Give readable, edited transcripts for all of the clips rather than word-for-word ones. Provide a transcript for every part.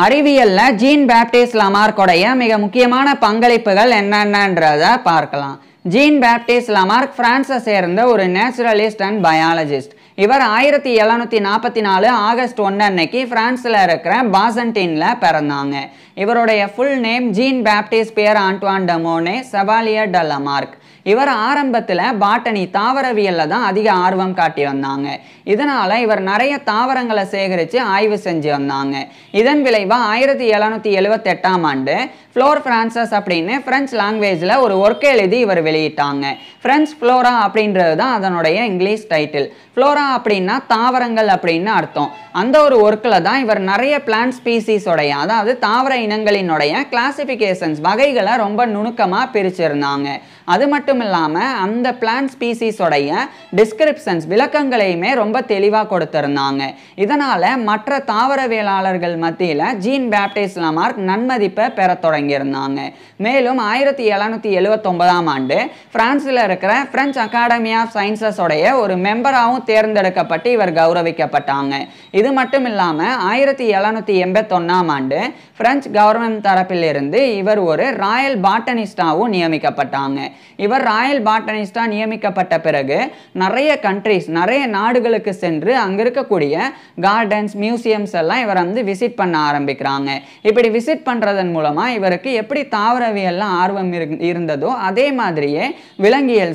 அறிவியல்ல gene Baptist லமார்க்கோடைய மிக முக்கியமான பங்களிப்புகள் என்னென்னன்றத பார்க்கலாம். ஜீன் பேப்டிஸ்ட் லமார்க் பிரான்ஸை சேர்ந்த ஒரு நேச்சுரலிஸ்ட் அண்ட் பயாலஜிஸ்ட். இவர் 1744 ஆகஸ்ட் 1 அன்னைக்கு பிரான்ஸ்ல இருக்கிற பாசன்டின்ல பிறந்தாங்க. இவருடைய full name Jean Baptiste Pierre Antoine de Monet Chevalier ட லமார்க். இவர் ஆரம்பத்தில் பாட்டனி தாவரவியல்ல தான் அதிக ஆர்வம் காட்டி வந்தாங்க. இதனால இவர் நிறைய தாவரங்களை சேகரித்து ஆய்வு செஞ்சு வந்தாங்க. இதன் விளைவாக 1778ஆம் ஆண்டு ஃப்ளோர் பிரான்சஸ் அப்படின்னு பிரெஞ்சு லாங்குவேஜில் ஒரு ஒர்க் எழுதி இவர் வெளியிட்டாங்க. பிரெஞ்சு ஃப்ளோரா அப்படின்றது தான் அதனுடைய இங்கிலீஷ் டைட்டில். ஃப்ளோரா அப்படின்னா தாவரங்கள் அப்படின்னு அர்த்தம். அந்த ஒரு ஒர்க்கில் தான் இவர் நிறைய பிளான்ட் ஸ்பீசிஸோடைய, அதாவது தாவர இனங்களினுடைய கிளாசிஃபிகேஷன்ஸ் வகைகளை ரொம்ப நுணுக்கமாக பிரிச்சிருந்தாங்க. அது மட்டும் இல்லாமல் அந்த பிளான்ட் ஸ்பீசிஸோடைய டிஸ்கிரிப்ஷன்ஸ் விளக்கங்களையுமே ரொம்ப தெளிவாக கொடுத்திருந்தாங்க. இதனால் மற்ற தாவரவியலாளர்கள் மத்தியில் ஜீன் பேப்டிஸ்ட் லமார்க் நன்மதிப்பை பெற தொடங்கியிருந்தாங்க. மேலும் 1779ஆம் ஆண்டு பிரான்ஸில் இருக்கிற பிரெஞ்சு அகாடமி ஆஃப் சயின்சஸோடைய ஒரு மெம்பராகவும் தேர்ந்தெடுக்கப்பட்டு இவர் கௌரவிக்கப்பட்டாங்க. இது மட்டும் இல்லாமல் 1781ஆம் ஆண்டு பிரெஞ்சு கவர்மெண்ட் தரப்பில் இருந்து இவர் ஒரு ராயல் பாட்டனிஸ்டாவும் நியமிக்கப்பட்டாங்க. இவர் ராயல் பாட்டனிஸ்டா நியமிக்கப்பட்ட பிறகு நிறைய கண்ட்ரிஸ், நிறைய நாடுகளுக்கு சென்று அங்க இருக்கக்கூடிய கார்டன்ஸ், மியூசியம்ஸ் எல்லாம் இவர் வந்து விசிட் பண்ண ஆரம்பிக்கிறாங்க. இப்படி விசிட் பண்றதன் மூலமா இவருக்கு எப்படி தாவரவியல்ல ஆர்வம் இருந்ததோ அதே மாதிரியே விலங்கியல்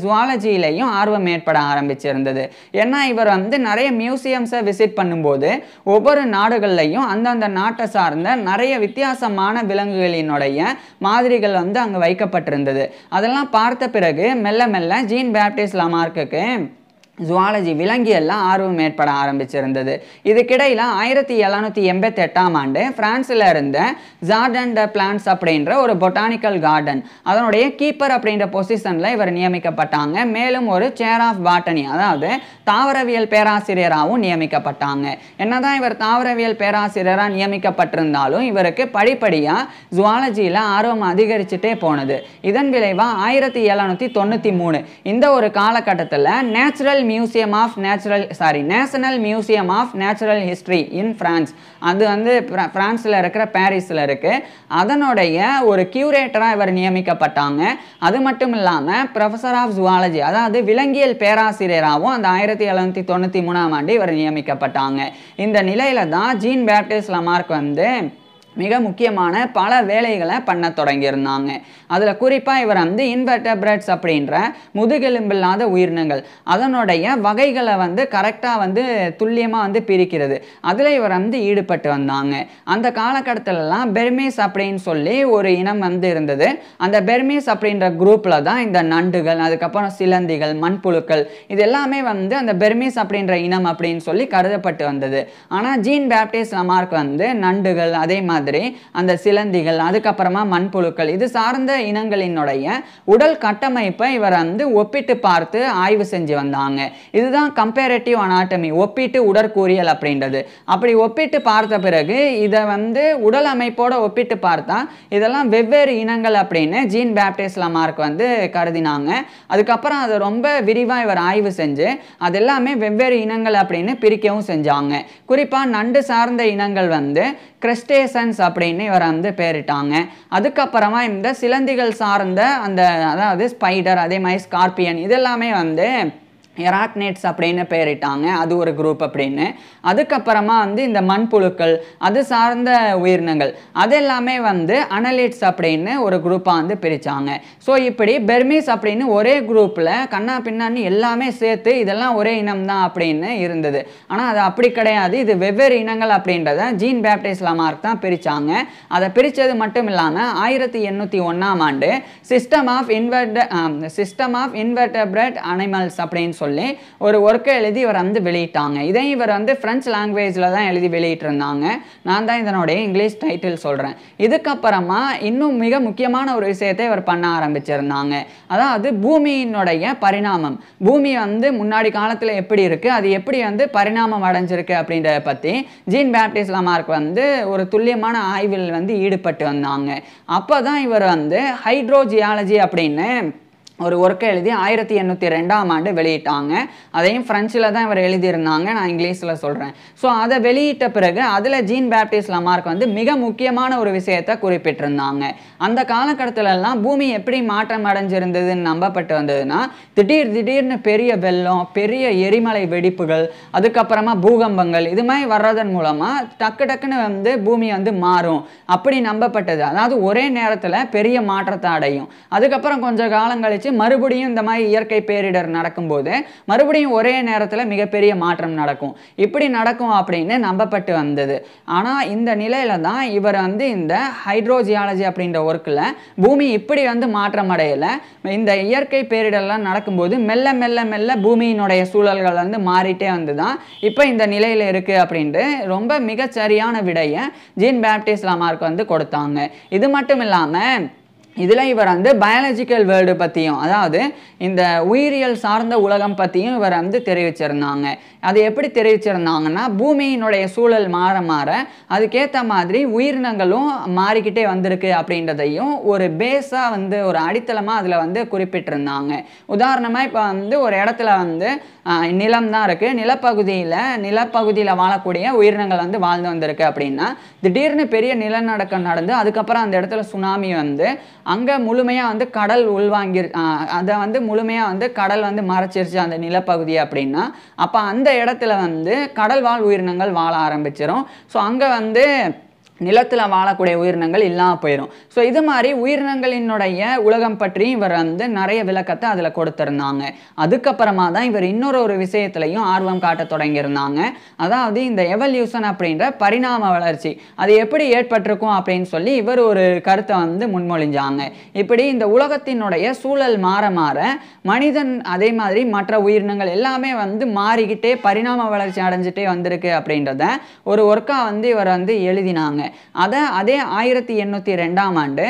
ஜுவாலஜியிலையும் ஆர்வம் ஏற்பட ஆரம்பிச்சிருந்தது. ஏன்னா இவர் வந்து நிறைய மியூசியம்ஸை விசிட் பண்ணும்போது ஒவ்வொரு நாடுகள்லையும் அந்தந்த நாட்டை சார்ந்த நிறைய வித்தியாசமான விலங்குகளினுடைய மாதிரிகள் வந்து அங்கே வைக்கப்பட்டிருந்தது. அதெல்லாம் பார்த்த பிறகு மெல்ல மெல்ல ஜீன் பேப்டிஸ்ட் லமார்க்குக்கு ஜுவாலஜி விலங்கியெல்லாம் ஆர்வம் ஏற்பட ஆரம்பிச்சிருந்தது. இதுக்கிடையில் 1788ஆம் ஆண்டு பிரான்ஸில் இருந்த ஜார்டன் ட பிளான்ஸ் அப்படின்ற ஒரு பொட்டானிக்கல் கார்டன், அதனுடைய கீப்பர் அப்படின்ற பொசிஷனில் இவர் நியமிக்கப்பட்டாங்க. மேலும் ஒரு சேர் ஆஃப் பாட்டனி, அதாவது தாவரவியல் பேராசிரியராகவும் நியமிக்கப்பட்டாங்க. என்னதான் இவர் தாவரவியல் பேராசிரியராக நியமிக்கப்பட்டிருந்தாலும் இவருக்கு படிப்படியாக ஜுவாலஜியில் ஆர்வம் அதிகரிச்சுட்டே போனது. இதன் விளைவாக 1793 இந்த ஒரு காலகட்டத்தில் natural museum of national museum of natural history in France, அது வந்து பிரான்ஸில் இருக்கிற பாரிஸில் இருக்கு. அதனுடைய ஒரு கியூரேட்டராக இவர் நியமிக்கப்பட்டாங்க. அது மட்டும் இல்லாமல் ப்ரொஃபஸர் ஆஃப் ஜுவாலஜி, அதாவது விலங்கியல் பேராசிரியராகவும் அந்த 1793ஆம் ஆண்டு இவர் நியமிக்கப்பட்டாங்க. இந்த நிலையில தான் ஜீன் பேப்டிஸ்ட் லமார்க் வந்து மிக முக்கியமான பல வேலைகளை பண்ண தொடங்கியிருந்தாங்க. அதில் குறிப்பாக இவர் வந்து இன்வெர்டபிரேட்ஸ் அப்படின்ற முதுகெலும்பில்லாத உயிரினங்கள் அதனுடைய வகைகளை வந்து கரெக்டாக வந்து துல்லியமாக வந்து பிரிக்கிறது, அதில் இவர் வந்து ஈடுபட்டு வந்தாங்க. அந்த காலகட்டத்திலலாம் பெர்மீஸ் அப்படின்னு சொல்லி ஒரு இனம் வந்து இருந்தது. அந்த பெர்மீஸ் அப்படின்ற குரூப்பில் தான் இந்த நண்டுகள், அதுக்கப்புறம் சிலந்திகள், மண்புழுக்கள், இது எல்லாமே வந்து அந்த பெர்மீஸ் அப்படின்ற இனம் அப்படின்னு சொல்லி கருதப்பட்டு வந்தது. ஆனால் ஜீன் பேப்டிஸ்ட் லமார்க் வந்து நண்டுகள், அதே மாதிரி அந்த சிலந்திகள், அதுக்கப்புறமா மண்புழுக்கள், இது சார்ந்த இனங்களினுடைய உடல் கட்டமைப்பை இவர் வந்து ஒப்பிட்டு பார்த்து ஆய்வு செஞ்சு வந்தாங்க. இதுதான் கம்பேரேட்டிவ் அனாட்டமி, ஒப்பீட்டு உடற்கூறியல் அப்படின்றது. அப்படி ஒப்பிட்டு பார்த்த பிறகு இதை வந்து உடல் அமைப்போட ஒப்பிட்டு பார்த்தா இதெல்லாம் வெவ்வேறு இனங்கள் அப்படின்னு ஜீன் பேப்டிஸ்ட் லமார்க் வந்து கருதினாங்க. அதுக்கப்புறம் அதை ரொம்ப விரிவாக இவர் ஆய்வு செஞ்சு அது எல்லாமே வெவ்வேறு இனங்கள் அப்படின்னு பிரிக்கவும் செஞ்சாங்க. குறிப்பாக நண்டு சார்ந்த இனங்கள் வந்து கிரஸ்டேசன்ஸ் அப்படின்னு இவர் வந்து பேரிட்டாங்க. அதுக்கப்புறமா இந்த சிலந்திகள் சார்ந்த அந்த, அதாவது ஸ்பைடர், அதே மாதிரி ஸ்கார்பியன், இதெல்லாமே வந்து எராக்னேட்ஸ் அப்படின்னு பேரிட்டாங்க, அது ஒரு குரூப் அப்படின்னு. அதுக்கப்புறமா வந்து இந்த மண்புழுக்கள், அது சார்ந்த உயிரினங்கள், அது எல்லாமே வந்து அனலிட்ஸ் அப்படின்னு ஒரு குரூப்பாக வந்து பிரித்தாங்க. ஸோ இப்படி பெர்மீஸ் அப்படின்னு ஒரே குரூப்பில் கண்ணா பின்னான்னு எல்லாமே சேர்த்து இதெல்லாம் ஒரே இனம் தான் அப்படின்னு இருந்தது. ஆனால் அது அப்படி கிடையாது, இது வெவ்வேறு இனங்கள் அப்படின்றத ஜீன் பேப்டிஸ்ட் லமார்க் தான் பிரித்தாங்க. அதை பிரித்தது மட்டும் இல்லாமல் 1801ஆம் ஆண்டு சிஸ்டம் ஆஃப் இன்வெர்டபிரேட் அனிமல்ஸ் அப்படின்னு சொல்லி ஒரு ஒர்க்கை எழுதி இவர் வந்து வெளியிட்டாங்க. இதை இவர் வந்து பிரெஞ்சு லாங்குவேஜில் தான் எழுதி வெளியிட்டிருந்தாங்க. நான் தான் இதனுடைய இங்கிலீஷ் டைட்டில் சொல்கிறேன். இதுக்கப்புறமா இன்னும் மிக முக்கியமான ஒரு விஷயத்தை இவர் பண்ண ஆரம்பிச்சிருந்தாங்க. அதாவது பூமியினுடைய பரிணாமம், பூமி வந்து முன்னாடி காலத்தில் எப்படி இருக்குது, அது எப்படி வந்து பரிணாமம் அடைஞ்சிருக்கு அப்படின்றத பற்றி ஜீன் பேப்டிஸ்ட் லமார்க் வந்து ஒரு துல்லியமான ஆய்வில் வந்து ஈடுபட்டு வந்தாங்க. அப்போ தான் இவர் வந்து ஹைட்ரோஜியாலஜி அப்படின்னு ஒரு ஒர்க்கை எழுதி 1802ஆம் ஆண்டு வெளியிட்டாங்க. அதையும் ஃப்ரெஞ்சில் தான் இவர் எழுதியிருந்தாங்க, நான் இங்கிலீஷில் சொல்கிறேன். ஸோ அதை வெளியிட்ட பிறகு அதில் ஜீன் பேப்டிஸ்ட் லமார்க் வந்து மிக முக்கியமான ஒரு விஷயத்தை குறிப்பிட்டிருந்தாங்க. அந்த காலகட்டத்திலெல்லாம் பூமி எப்படி மாற்றம் அடைஞ்சிருந்ததுன்னு நம்பப்பட்டு வந்ததுன்னா, திடீர்னு பெரிய வெள்ளம், பெரிய எரிமலை வெடிப்புகள், அதுக்கப்புறமா பூகம்பங்கள் இது மாதிரி வர்றதன் மூலமாக டக்குன்னு வந்து பூமி வந்து மாறும் அப்படி நம்பப்பட்டது. அதாவது ஒரே நேரத்தில் பெரிய மாற்றத்தை அடையும். அதுக்கப்புறம் கொஞ்சம் காலம் கழிச்சு மறுபடியும் இந்த மாதிரி இயற்கை பேரிடர் நடக்கும்போது மறுபடியும் ஒரே நேரத்தில் மிகப்பெரிய மாற்றம் நடக்கும். இப்படி நடக்கும் அப்படின்னு நம்பப்பட்டு வந்தது. ஆனால் இந்த நிலையில தான் இவர் வந்து இந்த ஹைட்ரோஜியாலஜி அப்படின்ற ஒர்க்கில் பூமி இப்படி வந்து மாற்றம் அடையலை, இந்த இயற்கை பேரிடர்லாம் நடக்கும்போது மெல்ல மெல்ல மெல்ல பூமியினுடைய சூழல்கள் வந்து மாறிட்டே வந்து தான் இப்போ இந்த நிலையில் இருக்குது அப்படின்ட்டு ரொம்ப மிகச்சரியான விடையை ஜீன் பேப்டிஸ்ட் லமார்க் வந்து கொடுத்தாங்க. இது மட்டும் இல்லாமல் இதில் இவர் வந்து பயாலஜிக்கல் வேர்ல்டு பற்றியும், அதாவது இந்த உயிரியல் சார்ந்த உலகம் பற்றியும் இவர் வந்து தெரிவிச்சிருந்தாங்க. அது எப்படி தெரிவிச்சிருந்தாங்கன்னா, பூமியினுடைய சூழல் மாற மாற அதுக்கேற்ற மாதிரி உயிரினங்களும் மாறிக்கிட்டே வந்திருக்கு அப்படின்றதையும் ஒரு பேஸாக வந்து ஒரு அடித்தளமாக அதில் வந்து குறிப்பிட்டிருந்தாங்க. உதாரணமாக இப்போ வந்து ஒரு இடத்துல வந்து நிலம் தான் இருக்குது, நிலப்பகுதியில் வாழக்கூடிய உயிரினங்கள் வந்து வாழ்ந்து வந்திருக்கு அப்படின்னா, திடீர்னு பெரிய நிலநடுக்கம் நடந்து அதுக்கப்புறம் அந்த இடத்துல சுனாமி வந்து அங்கே முழுமையாக வந்து கடல் உள்வாங்கி அதை வந்து முழுமையாக வந்து கடல் வந்து மறைச்சிருச்சு அந்த நிலப்பகுதி அப்படின்னா, அப்போ அந்த இடத்துல வந்து கடல் வாழ் உயிரினங்கள் வாழ ஆரம்பிச்சிடும். ஸோ அங்கே வந்து நிலத்தில் வாழக்கூடிய உயிரினங்கள் இல்லாமல் போயிடும். ஸோ இது மாதிரி உயிரினங்களினுடைய உலகம் பற்றி இவர் வந்து நிறைய விளக்கத்தை அதில் கொடுத்துருந்தாங்க. அதுக்கப்புறமா தான் இவர் இன்னொரு விஷயத்துலையும் ஆர்வம் காட்ட தொடங்கியிருந்தாங்க. அதாவது இந்த எவல்யூஷன் அப்படின்ற பரிணாம வளர்ச்சி அது எப்படி ஏற்பட்டிருக்கும் அப்படின்னு சொல்லி இவர் ஒரு கருத்தை வந்து முன்மொழிஞ்சாங்க. இப்படி இந்த உலகத்தினுடைய சூழல் மாற மாற மனிதன் அதே மாதிரி மற்ற உயிரினங்கள் எல்லாமே வந்து மாறிக்கிட்டே பரிணாம வளர்ச்சி அடைஞ்சிட்டே வந்திருக்கு அப்படின்றத ஒரு ஒர்க்காக வந்து இவர் வந்து எழுதினாங்க. அதே 1802ஆம் ஆண்டு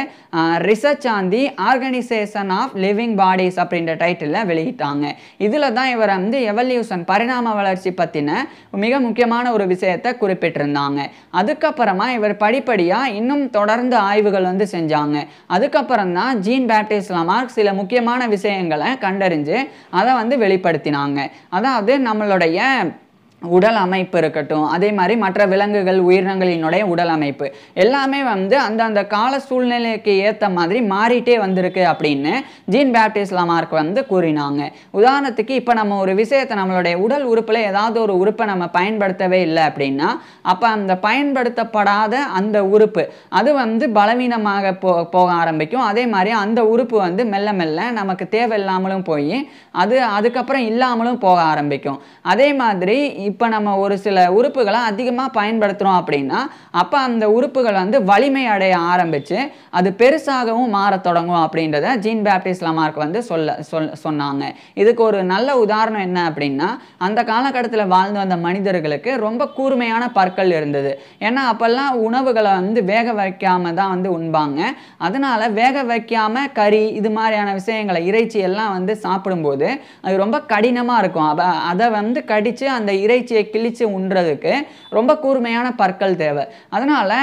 research on the organisation of living bodies அப்படின்ற டைட்டிலில் வெளியிட்டாங்க. இதில் தான் இவர் வந்து எவல்யூஷன் பரிணாம வளர்ச்சி பற்றின மிக முக்கியமான ஒரு விஷயத்தை குறிப்பிட்டிருந்தாங்க. அதுக்கப்புறமா இவர் படிப்படியாக இன்னும் தொடர்ந்து ஆய்வுகள் வந்து செஞ்சாங்க. அதுக்கப்புறம் தான் ஜீன் பேப்டிஸ்ட் லமார்க் சில முக்கியமான விஷயங்களை கண்டறிஞ்சு அதை வந்து வெளிப்படுத்தினாங்க. அதாவது நம்மளுடைய உடல் அமைப்பு இருக்கட்டும், அதே மாதிரி மற்ற விலங்குகள் உயிரினங்களினுடைய உடல் அமைப்பு எல்லாமே வந்து அந்த கால சூழ்நிலைக்கு ஏற்ற மாதிரி மாறிட்டே வந்திருக்கு அப்படின்னு ஜீன் பேப்டிஸ்ட் லமார்க் வந்து கூறினாங்க. உதாரணத்துக்கு இப்போ நம்ம ஒரு விஷயத்தை நம்மளுடைய உடல் உறுப்பில் ஏதாவது ஒரு உறுப்பை நம்ம பயன்படுத்தவே இல்லை அப்படின்னா, அப்போ அந்த பயன்படுத்தப்படாத அந்த உறுப்பு அது வந்து பலவீனமாக போக ஆரம்பிக்கும். அதே மாதிரி அந்த உறுப்பு வந்து மெல்ல மெல்ல நமக்கு தேவையில்லாமலும் போய் அதுக்கப்புறம் இல்லாமலும் போக ஆரம்பிக்கும். அதே மாதிரி இப்போ நம்ம ஒரு சில உறுப்புகளை அதிகமாக பயன்படுத்துகிறோம் அப்படின்னா, அப்போ அந்த உறுப்புகள் வந்து வலிமை அடைய ஆரம்பித்து அது பெருசாகவும் மாறத் தொடங்கும் அப்படின்றத ஜீன் பேப்டிஸ்ட் லமார்க் வந்து சொன்னாங்க. இதுக்கு ஒரு நல்ல உதாரணம் என்ன அப்படின்னா, அந்த காலகட்டத்தில் வாழ்ந்து வந்த மனிதர்களுக்கு ரொம்ப கூர்மையான பற்கள் இருந்தது. ஏன்னா அப்போல்லாம் உணவுகளை வந்து வேக வைக்காம தான் வந்து உண்பாங்க. அதனால வேக வைக்காம கறி இது மாதிரியான விஷயங்களை இறைச்சி எல்லாம் வந்து சாப்பிடும்போது அது ரொம்ப கடினமாக இருக்கும். அதை வந்து கடித்து அந்த இறைச்சியை கிழிச்சு உண்றதுக்கு ரொம்ப கூர்மையான பற்கள் தேவை. அதனால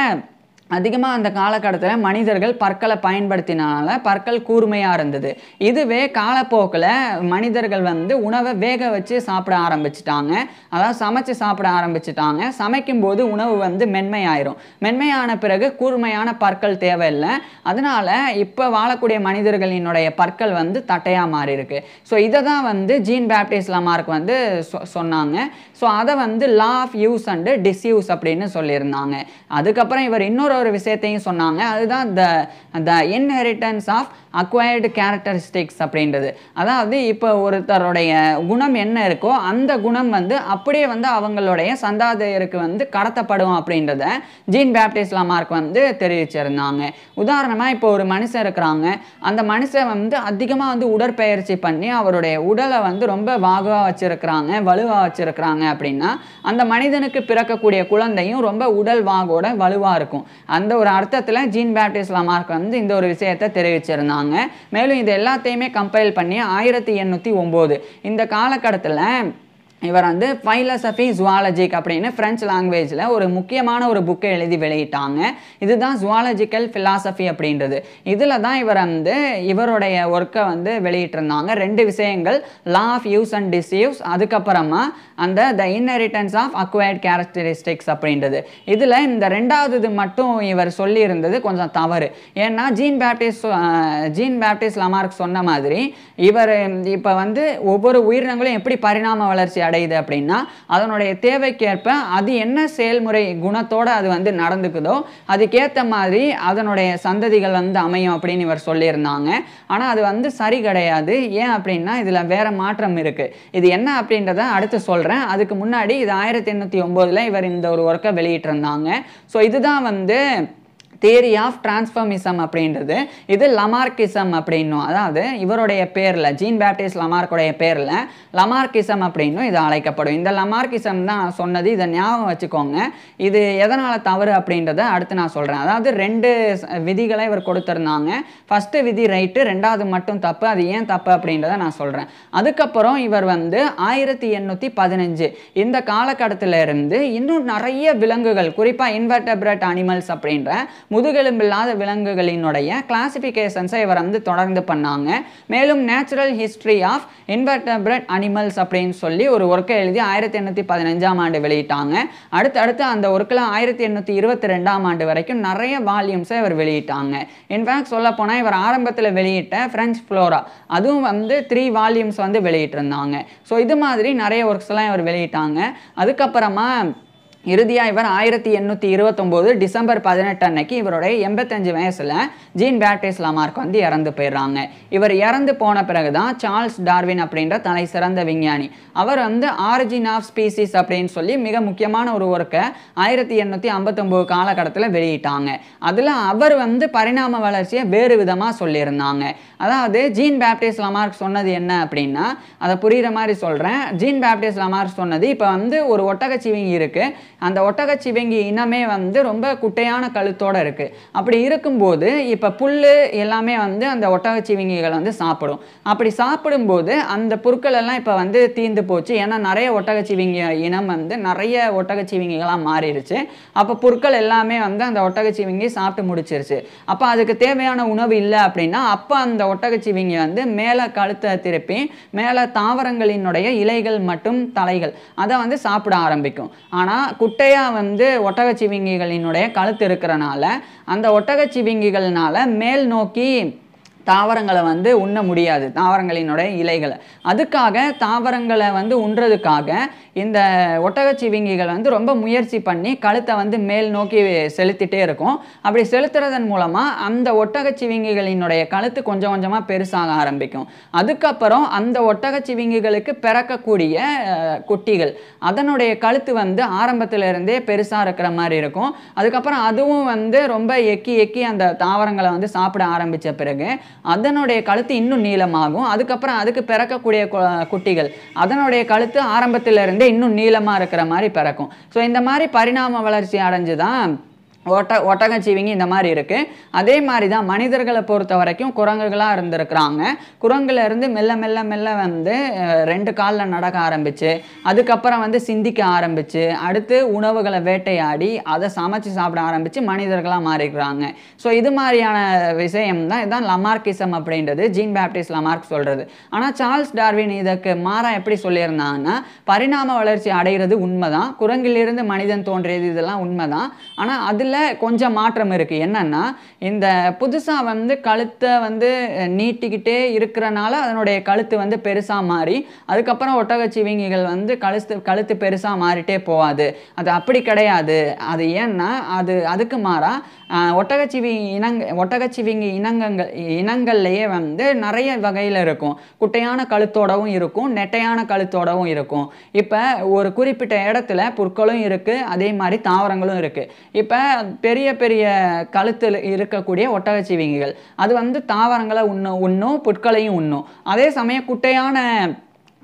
அதிகமாக அந்த காலகட்டத்தில் மனிதர்கள் பற்களை பயன்படுத்தினால பற்கள் கூர்மையாக இருந்தது. இதுவே காலப்போக்கில் மனிதர்கள் வந்து உணவை வேக வச்சு சாப்பிட ஆரம்பிச்சிட்டாங்க, அதாவது சமைச்சு சாப்பிட ஆரம்பிச்சிட்டாங்க. சமைக்கும்போது உணவு வந்து மென்மையாயிரும். மென்மையான பிறகு கூர்மையான பற்கள் தேவையில்லை. அதனால இப்போ வாழக்கூடிய மனிதர்களினுடைய பற்கள் வந்து தட்டையாக மாறி இருக்கு. ஸோ இதை தான் வந்து ஜீன் பேப்டிஸ்ட் லமார்க் வந்து சொன்னாங்க. ஸோ அதை வந்து law of use and disuse அப்படின்னு சொல்லியிருந்தாங்க. அதுக்கப்புறம் இவர் இன்னொரு விஷயத்தையும் சொன்னாங்க. அதுதான் the inheritance of acquired characteristics அப்படின்றது. அதாவது இப்போ ஒருத்தருடைய குணம் என்ன இருக்கோ அந்த குணம் வந்து அப்படியே வந்து அவங்களுடைய சந்தாதியருக்கு வந்து கடத்தப்படும் அப்படின்றத ஜீன் பேப்டிஸ்ட் லமார்க் வந்து தெரிவிச்சிருந்தாங்க. உதாரணமாக இப்போ ஒரு மனுஷன் இருக்கிறாங்க, அந்த மனுஷன் வந்து அதிகமாக வந்து உடற்பயிற்சி பண்ணி அவருடைய உடலை வந்து ரொம்ப வாகுவாக வச்சிருக்கிறாங்க, வலுவாக வச்சிருக்கிறாங்க அப்படின்னா, அந்த மனிதனுக்கு பிறக்கக்கூடிய குழந்தையும் ரொம்ப உடல் வாகோட வலுவாக இருக்கும். அந்த ஒரு அர்த்தத்தில் ஜீன் பேப்டிஸ்ட் லமார்க் வந்து இந்த ஒரு விஷயத்தை தெரிவிச்சிருந்தாங்க. மேலும் இது எல்லாத்தையுமே கம்பைல் பண்ணி 1809 இந்த காலகட்டத்தில் இவர் வந்து ஃபைலசபி ஜுவாலஜிக் அப்படின்னு ஃப்ரெஞ்சு லாங்குவேஜில் ஒரு முக்கியமான ஒரு புக்கை எழுதி வெளியிட்டாங்க. இதுதான் ஜுவாலஜிக்கல் ஃபிலாசபி அப்படின்றது. இதில் தான் இவர் வந்து இவருடைய ஒர்க்கை வந்து வெளியிட்டிருந்தாங்க. 2 விஷயங்கள், law of use and disuse, அதுக்கப்புறமா அந்த the inheritance of acquired characteristics அப்படின்றது. இதில் இந்த 2வது மட்டும் இவர் சொல்லியிருந்தது கொஞ்சம் தவறு. ஏன்னா ஜீன் பேப்டிஸ்ட் லமார்க் சொன்ன மாதிரி இவர் இப்போ வந்து ஒவ்வொரு உயிரினங்களும் எப்படி பரிணாம வளர்ச்சி அடையுது அப்படின்னா அதனுடைய தேவைக்கேற்ப அது என்ன செயல்முறை குணத்தோட அது வந்து நடந்துக்குதோ அதுக்கேற்ற மாதிரி அதனுடைய சந்ததிகள் வந்து அமையும் அப்படின்னு இவர் சொல்லியிருந்தாங்க. ஆனால் அது வந்து சரி கிடையாது. ஏன் அப்படின்னா இதில் வேற மாற்றம் இருக்கு. இது என்ன அப்படின்றத அடுத்து சொல்கிறேன். அதுக்கு முன்னாடி இது 1809 இவர் இந்த ஒரு ஒர்க்கை வெளியிட்டிருந்தாங்க. ஸோ இதுதான் வந்து தியரி ஆஃப் டிரான்ஸ்ஃபர்மிசம் அப்படின்றது. இது லமார்க்கிசம் அப்படின்னும், அதாவது இவருடைய பேரில் ஜீன் பேப்டிஸ்ட் லமார்க்குடைய பேரில் லமார்க்கிசம் அப்படின்னும் இது அழைக்கப்படும். இந்த லமார்க்கிசம் தான் நான் சொன்னது, இதை ஞாபகம் வச்சுக்கோங்க. இது எதனால் தவறு அப்படின்றத அடுத்து நான் சொல்கிறேன். அதாவது 2 விதிகளை இவர் கொடுத்துருந்தாங்க. ஃபஸ்ட்டு விதி ரைட்டு, 2வது மட்டும் தப்பு. அது ஏன் தப்பு அப்படின்றத நான் சொல்கிறேன். அதுக்கப்புறம் இவர் வந்து 1815 இந்த காலகட்டத்திலிருந்து இன்னும் நிறைய விலங்குகள், குறிப்பாக இன்வெர்டபிரேட் அனிமல்ஸ் அப்படின்ற முதுகெலும்பில்லாத விலங்குகளினுடைய கிளாசிஃபிகேஷன்ஸை இவர் வந்து தொடர்ந்து பண்ணாங்க. மேலும் natural history of invertebrate animals அப்படின்னு சொல்லி ஒரு ஒர்க்கை எழுதி 1815ஆம் ஆண்டு வெளியிட்டாங்க. அடுத்து அந்த ஒர்க்கில் 1822ஆம் ஆண்டு வரைக்கும் நிறைய வால்யூம்ஸை இவர் வெளியிட்டாங்க. இன்ஃபேக்ட் சொல்ல போனால் இவர் ஆரம்பத்தில் வெளியிட்ட ஃப்ரெஞ்ச் ஃப்ளோரா அதுவும் வந்து 3 வால்யூம்ஸ் வந்து வெளியிட்டிருந்தாங்க. ஸோ இது மாதிரி நிறைய ஒர்க்ஸ்லாம் இவர் வெளியிட்டாங்க. அதுக்கப்புறமா இறுதியாக இவர் 1829 டிசம்பர் 18 அன்னைக்கு இவருடைய 85 வயசில் ஜீன் பேப்டிஸ்ட் லமார்க் வந்து இறந்து போயிடுறாங்க. இவர் இறந்து போன பிறகு தான் சார்ல்ஸ் டார்வின் அப்படின்ற தலை சிறந்த விஞ்ஞானி அவர் வந்து ஆரிஜின் ஆஃப் ஸ்பீசிஸ் அப்படின்னு சொல்லி மிக முக்கியமான ஒரு ஒர்க்கை 1859 காலகட்டத்தில் வெளியிட்டாங்க. அதில் அவர் வந்து பரிணாம வளர்ச்சியை வேறு விதமாக சொல்லியிருந்தாங்க. அதாவது ஜீன் பேப்டிஸ்ட் லமார்க் சொன்னது என்ன அப்படின்னா, அதை புரிகிற மாதிரி சொல்கிறேன். ஜீன் பேப்டிஸ்ட் லமார்க் சொன்னது, இப்போ வந்து ஒரு ஒட்டகச்சிவிங்கி இருக்குது, அந்த ஒட்டகச்சிவிங்கி இனமே வந்து ரொம்ப குட்டையான கழுத்தோடு இருக்குது. அப்படி இருக்கும்போது இப்போ புல் எல்லாமே வந்து அந்த ஒட்டகச்சிவிங்கிகள் வந்து சாப்பிடும். அப்படி சாப்பிடும்போது அந்த புற்கள் எல்லாம் இப்போ வந்து தீர்ந்து போச்சு. ஏன்னா நிறைய ஒட்டகச்சிவிங்கி இனம் வந்து நிறைய ஒட்டகச்சிவிங்கிகளாக மாறிடுச்சு. அப்போ புற்கள் எல்லாமே வந்து அந்த ஒட்டகச்சிவிங்கி சாப்பிட்டு முடிச்சிருச்சு. அப்போ அதுக்கு தேவையான உணவு இல்லை அப்படின்னா அப்போ அந்த ஒட்டகச்சிவிங்கி வந்து மேலே கழுத்தை திருப்பி மேலே தாவரங்களினுடைய இலைகள் மற்றும் தலைகள் அதை வந்து சாப்பிட ஆரம்பிக்கும். ஆனால் குட்டையாக வந்து ஒட்டகச்சிவிங்கிகளினுடைய கழுத்து இருக்கிறனால அந்த ஒட்டகச்சிவிங்கிகள்னால மேல் நோக்கி தாவரங்களை வந்து உண்ண முடியாது, தாவரங்களினுடைய இலைகளை. அதுக்காக தாவரங்களை வந்து உண்றதுக்காக இந்த ஒட்டகச்சிவிங்கிகள் வந்து ரொம்ப முயற்சி பண்ணி கழுத்தை வந்து மேல் நோக்கி செலுத்திட்டே இருக்கும். அப்படி செலுத்துறதன் மூலமாக அந்த ஒட்டகச்சிவிங்கிகளினுடைய கழுத்து கொஞ்சம் கொஞ்சமாக பெருசாக ஆரம்பிக்கும். அதுக்கப்புறம் அந்த ஒட்டகச்சிவிங்கிகளுக்கு பிறக்கக்கூடிய குட்டிகள் அதனுடைய கழுத்து வந்து ஆரம்பத்திலிருந்தே பெருசாக இருக்கிற மாதிரி இருக்கும். அதுக்கப்புறம் அதுவும் வந்து ரொம்ப எக்கி அந்த தாவரங்களை வந்து சாப்பிட ஆரம்பித்த பிறகு அதனுடைய கழுத்து இன்னும் நீளமாகும். அதுக்கப்புறம் அதுக்கு பிறக்கக்கூடிய குட்டிகள் அதனுடைய கழுத்து ஆரம்பத்திலிருந்தே இன்னும் நீளமாக இருக்கிற மாதிரி பிறக்கும். ஸோ இந்த மாதிரி பரிணாம வளர்ச்சி அடைஞ்சுதான் ஒட்டகச்சிவிங்கி இந்த மாதிரி இருக்குது. அதே மாதிரி தான் மனிதர்களை பொறுத்த வரைக்கும் குரங்குகளாக இருந்திருக்கிறாங்க. குரங்குல இருந்து மெல்ல மெல்ல மெல்ல வந்து 2 காலில் நடக்க ஆரம்பிச்சு அதுக்கப்புறம் வந்து சிந்திக்க ஆரம்பிச்சு அடுத்து உணவுகளை வேட்டையாடி அதை சமைச்சு சாப்பிட ஆரம்பித்து மனிதர்களாக மாறிக்கிறாங்க. ஸோ இது மாதிரியான விஷயம் தான் இதுதான் லமார்க்கிசம் அப்படின்றது ஜீன் பேப்டிஸ்ட் லமார்க் சொல்கிறது. ஆனால் சார்ல்ஸ் டார்வின் இதற்கு மாறாக எப்படி சொல்லியிருந்தாங்கன்னா, பரிணாம வளர்ச்சி அடைகிறது உண்மைதான், குரங்கிலிருந்து மனிதன் தோன்றியது இதெல்லாம் உண்மைதான். ஆனால் அதில் கொஞ்சம் மாற்றம் இருக்கு. என்னன்னா, இந்த புதுசா வந்து கழுத்தை வந்து நீட்டிக்கிட்டே இருக்கிறனால அதனுடைய கழுத்து வந்து பெருசா மாறி அதுக்கப்புறம் ஒட்டகச்சிவிங்கிகள் வந்து கழுத்து பெருசா மாறிட்டே போகாது. அது அப்படி கிடையாது. அது ஏன்னா அதுக்கு மாறா ஒட்டகச்சிவிங்கி இனங்கள்லேயே வந்து நிறைய வகையில் இருக்கும். குட்டையான கழுத்தோடவும் இருக்கும், நெட்டையான கழுத்தோடவும் இருக்கும். இப்போ ஒரு குறிப்பிட்ட இடத்துல புற்களும் இருக்குது, அதே மாதிரி தாவரங்களும் இருக்குது. இப்போ பெரிய பெரிய கழுத்தில் இருக்கக்கூடிய ஒட்டகச்சிவிங்கிகள் அது வந்து தாவரங்களை உண்ணும், புற்களையும் உண்ணும். அதே சமயம் குட்டையான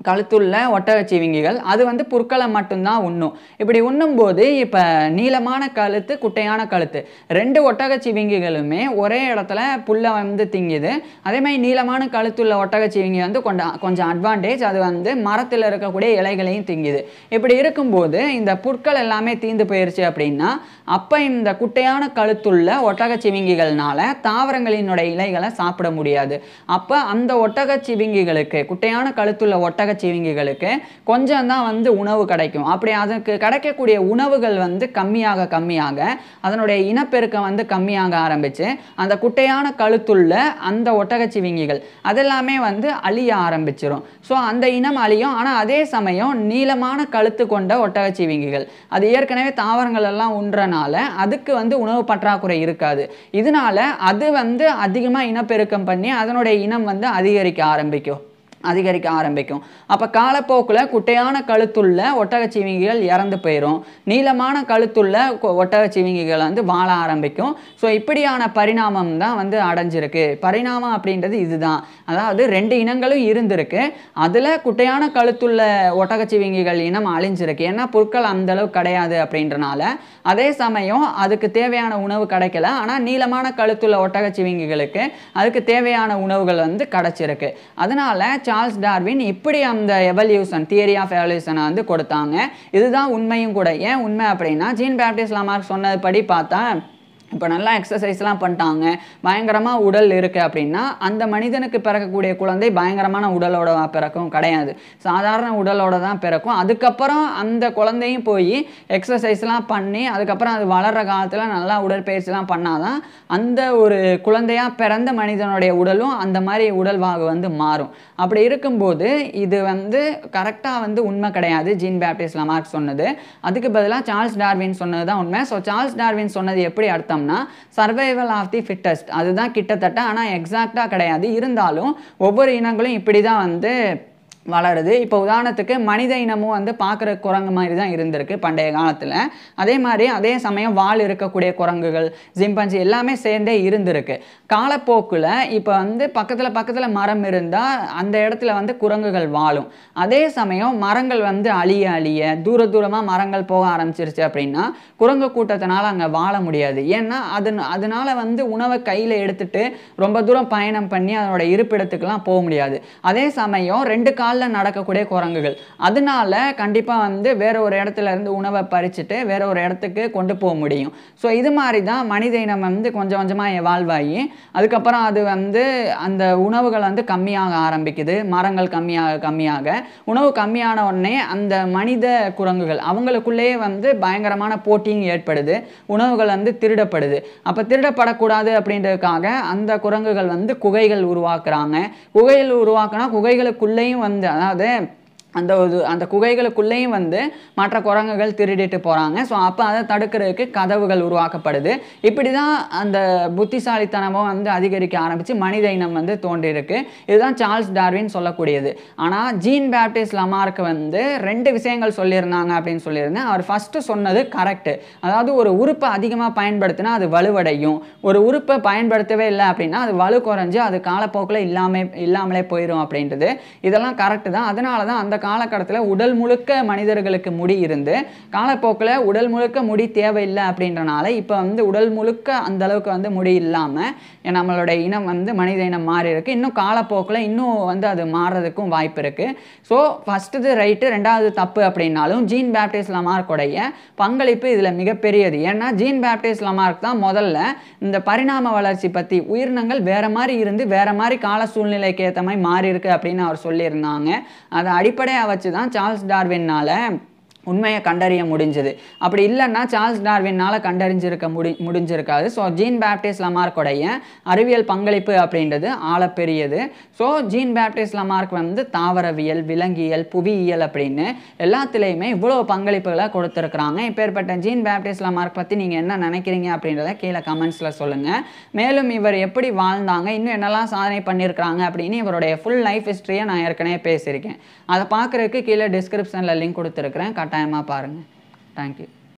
கழுத்துள்ள ஒட்டகச்சிவிங்கிகள் அது வந்து புற்களை மட்டும்தான் உண்ணும். இப்படி உண்ணும்போது இப்போ நீளமான கழுத்து குட்டையான கழுத்து 2 ஒட்டகச்சிவிங்கிகளுமே ஒரே இடத்துல புல்லை வந்து திங்குது. அதே மாதிரி நீளமான கழுத்துள்ள ஒட்டகச்சிவிங்கி வந்து கொஞ்சம் அட்வான்டேஜ், அது வந்து மரத்தில் இருக்கக்கூடிய இலைகளையும் திங்குது. இப்படி இருக்கும்போது இந்த புற்கள் எல்லாமே தீந்து போயிருச்சு அப்படின்னா அப்போ இந்த குட்டையான கழுத்துள்ள ஒட்டகச்சிவிங்கிகள்னால தாவரங்களினுடைய இலைகளை சாப்பிட முடியாது. அப்போ அந்த ஒட்டகச்சிவிங்கிகளுக்கு குட்டையான கழுத்துள்ள ஒட்டகச்சிவிங்கிகளுக்கு கொஞ்சம் தான் வந்து உணவு கிடைக்கும். அப்படி அதுக்கு கிடைக்கக்கூடிய உணவுகள் வந்து கம்மியாக அதனுடைய இனப்பெருக்கம் வந்து கம்மியாக ஆரம்பிச்சு அந்த குட்டையான கழுத்துள்ள அந்த ஒட்டகச்சிவிங்கிகள் அதெல்லாமே வந்து அழிய ஆரம்பிச்சிடும். ஸோ அந்த இனம் அழியும். ஆனால் அதே சமயம் நீளமான கழுத்து கொண்ட ஒட்டகச்சிவிங்கிகள் அது ஏற்கனவே தாவரங்கள் எல்லாம் உண்றனால அதுக்கு வந்து உணவு பற்றாக்குறை இருக்காது. இதனால அது வந்து அதிகமாக இனப்பெருக்கம் பண்ணி அதனுடைய இனம் வந்து அதிகரிக்க ஆரம்பிக்கும். அப்போ காலப்போக்கில் குட்டையான கழுத்துள்ள ஒட்டகச்சிவிங்கிகள் இறந்து போயிடும். நீளமான கழுத்துள்ள ஒட்டகச்சிவிங்கிகள் வந்து வாழ ஆரம்பிக்கும். ஸோ இப்படியான பரிணாமம் தான் வந்து அடைஞ்சிருக்கு. பரிணாமம் அப்படின்றது இதுதான். அதாவது 2 இனங்களும் இருந்திருக்கு. அதில் குட்டையான கழுத்துள்ள ஒட்டகச்சிவிங்கிகள் இனம் அழிஞ்சிருக்கு. ஏன்னா புற்கள் அந்தளவு கிடையாது அப்படின்றனால. அதே சமயம் அதுக்கு தேவையான உணவு கிடைக்கல. ஆனால் நீளமான கழுத்துள்ள ஒட்டகச்சிவிங்கிகளுக்கு அதுக்கு தேவையான உணவுகள் வந்து கிடைச்சிருக்கு. அதனால சார்ல்ஸ் டார்வின் இப்படி அந்த எவல்யூஷன் தியரி ஆஃப் எவல்யூஷனை வந்து கொடுத்தாங்க. இதுதான் உண்மையும் கூட. ஏன் உண்மை அப்படின்னா ஜீன் பேப்டிஸ்ட் லமார்க் சொன்னதுபடி பார்த்தா இப்போ நல்லா எக்ஸசைஸ்லாம் பண்ணிட்டாங்க, பயங்கரமாக உடல் இருக்குது அப்படின்னா அந்த மனிதனுக்கு பிறக்கக்கூடிய குழந்தை பயங்கரமான உடலோட பிறக்கும் கிடையாது, சாதாரண உடலோட தான் பிறக்கும். அதுக்கப்புறம் அந்த குழந்தையும் போய் எக்ஸசைஸ்லாம் பண்ணி அதுக்கப்புறம் அது வளர்கிற காலத்தில் நல்லா உடற்பயிற்சிலாம் பண்ணாதான் அந்த ஒரு குழந்தையாக பிறந்த மனிதனுடைய உடலும் அந்த மாதிரி உடல்வாகு வந்து மாறும். அப்படி இருக்கும்போது இது வந்து கரெக்டாக வந்து உண்மை கிடையாது ஜீன் பேப்டிஸ்ட் லமார்க் சொன்னது. அதுக்கு பதிலாக சார்ல்ஸ் டார்வின் சொன்னது தான் உண்மை. ஸோ சார்ல்ஸ் டார்வின் சொன்னது எப்படி அர்த்தம், சர்வைவல் ஆஃப் தி ஃபிட்டஸ்ட் அதுதான் கிட்டத்தட்ட. ஆனால் எக்ஸாக்டா கிடையாது. இருந்தாலும் ஒவ்வொரு இனங்களும் இப்படி தான் வந்து வளருது. இப்போ உதாரணத்துக்கு மனித இனமும் வந்து பார்க்குற குரங்கு மாதிரி தான் இருந்திருக்கு பண்டைய காலத்தில். அதே மாதிரி அதே சமயம் வால் இருக்கக்கூடிய குரங்குகள், ஜிம்பன்சி எல்லாமே சேர்ந்தே இருந்திருக்கு. காலப்போக்கில் இப்போ வந்து பக்கத்தில் மரம் இருந்தால் அந்த இடத்துல வந்து குரங்குகள் வாழும். அதே சமயம் மரங்கள் வந்து அழிய தூரமாக மரங்கள் போக ஆரம்பிச்சிருச்சு அப்படின்னா குரங்கு கூட்டத்தினால அங்கே வாழ முடியாது. ஏன்னா அதனால வந்து உணவை கையில் எடுத்துட்டு ரொம்ப தூரம் பயணம் பண்ணி அதனோட இருப்பிடத்துக்கெல்லாம் போக முடியாது. அதே சமயம் 2 காலில் நடக்கக்கூடிய குரங்குகள் அதனால கண்டிப்பாக வந்து வேற ஒரு இடத்துல இருந்து உணவை பறிச்சுட்டு வேற ஒரு இடத்துக்கு கொண்டு போக முடியும். ஸோ இது மாதிரி தான் மனித இனம் வந்து கொஞ்சம் கொஞ்சமாக எவால்வ் ஆகி அதுக்கப்புறம் அது வந்து அந்த உணவுகள் வந்து கம்மியாக ஆரம்பிக்குது. மரங்கள் கம்மியாக உணவு கம்மியான உடனே அந்த மனித குரங்குகள் அவங்களுக்குள்ளேயே வந்து பயங்கரமான போட்டியும் ஏற்படுது. உணவுகள் வந்து திருடப்படுது. அப்போ திருடப்படக்கூடாது அப்படின்றதுக்காக அந்த குரங்குகள் வந்து குகைகள் உருவாக்குறாங்க. குகைகள் உருவாக்குனா குகைகளுக்குள்ளேயும் வந்து அதாவது அந்த குகைகளுக்குள்ளேயும் வந்து மற்ற குரங்குகள் திருடிட்டு போகிறாங்க. ஸோ அப்போ அதை தடுக்கிறதுக்கு கதவுகள் உருவாக்கப்படுது. இப்படி தான் அந்த புத்திசாலித்தனமும் வந்து அதிகரிக்க ஆரம்பித்து மனித இனம் வந்து தோன்றியிருக்கு. இதுதான் சார்ல்ஸ் டார்வின் சொல்லக்கூடியது. ஆனால் ஜீன் பேப்டிஸ்ட் லமார்க் வந்து 2 விஷயங்கள் சொல்லியிருந்தாங்க அப்படின்னு சொல்லியிருந்தேன். அவர் ஃபஸ்ட்டு சொன்னது கரெக்டு. அதாவது ஒரு உறுப்பை அதிகமாக பயன்படுத்தினா அது வலுவடையும், ஒரு உறுப்பை பயன்படுத்தவே இல்லை அப்படின்னா அது வலு குறைஞ்சு அது காலப்போக்கில் இல்லாமலே போயிடும் அப்படின்றது. இதெல்லாம் கரெக்டு தான். அதனால தான் அந்த காலகட்டத்தில் உடல் முழுக்க மனிதர்களுக்கு முடி இருந்து காலப்போக்கில் உடல் முழுக்க முடி தேவையில்லை அப்படின்றனால இப்போ வந்து உடல் முழுக்க அந்த அளவுக்கு வந்து முடி இல்லாமல் நம்மளுடைய இனம் வந்து மனித இனம் மாறி இருக்கு. இன்னும் காலப்போக்கில் இன்னும் வந்து அது மாறுறதுக்கும் வாய்ப்பு இருக்கு. ஸோ ஃபர்ஸ்ட்டு ரைட்டு, 2வது தப்பு அப்படின்னாலும் ஜீன் பேப்டிஸ்ட் லமார்க்குடைய பங்களிப்பு இதில் மிகப்பெரியது. ஏன்னா ஜீன் பேப்டிஸ்ட் லமார்க் தான் முதல்ல இந்த பரிணாம வளர்ச்சி பற்றி உயிரினங்கள் வேற மாதிரி இருந்து வேற மாதிரி கால சூழ்நிலைக்கு ஏற்ற மாதிரி மாறி இருக்கு அப்படின்னு அவர் சொல்லியிருந்தாங்க. அதை அடிப்படையாக வச்சு தான் சார்ல்ஸ் டார்வின்னால உண்மையை கண்டறிய முடிஞ்சது. அப்படி இல்லைன்னா சார்ல்ஸ் டார்வினால் கண்டறிஞ்சிருக்க முடிஞ்சிருக்காது. ஸோ ஜீன் பேப்டிஸ்ட் லமார்க்குடைய அறிவியல் பங்களிப்பு அப்படின்றது ஆழப்பெரியது. ஸோ ஜீன் பேப்டிஸ்ட் லமார்க் வந்து தாவரவியல், விலங்கியல், புவியியல் அப்படின்னு எல்லாத்துலேயுமே இவ்வளோ பங்களிப்புகளை கொடுத்துருக்குறாங்க. இப்பேற்பட்ட ஜீன் பேப்டிஸ்ட் லமார்க் பற்றி நீங்கள் என்ன நினைக்கிறீங்க அப்படின்றத கீழே கமெண்ட்ஸில் சொல்லுங்கள். மேலும் இவர் எப்படி வாழ்ந்தாங்க, இன்னும் என்னெல்லாம் சாதனை பண்ணியிருக்கிறாங்க அப்படின்னு இவருடைய ஃபுல் லைஃப் ஹிஸ்ட்ரியை நான் ஏற்கனவே பேசியிருக்கேன். அதை பார்க்குறதுக்கு கீழே டிஸ்கிரிப்ஷனில் லிங்க் கொடுத்துருக்குறேன். கட்டாயமாக பாருங்கள். தேங்க்யூ.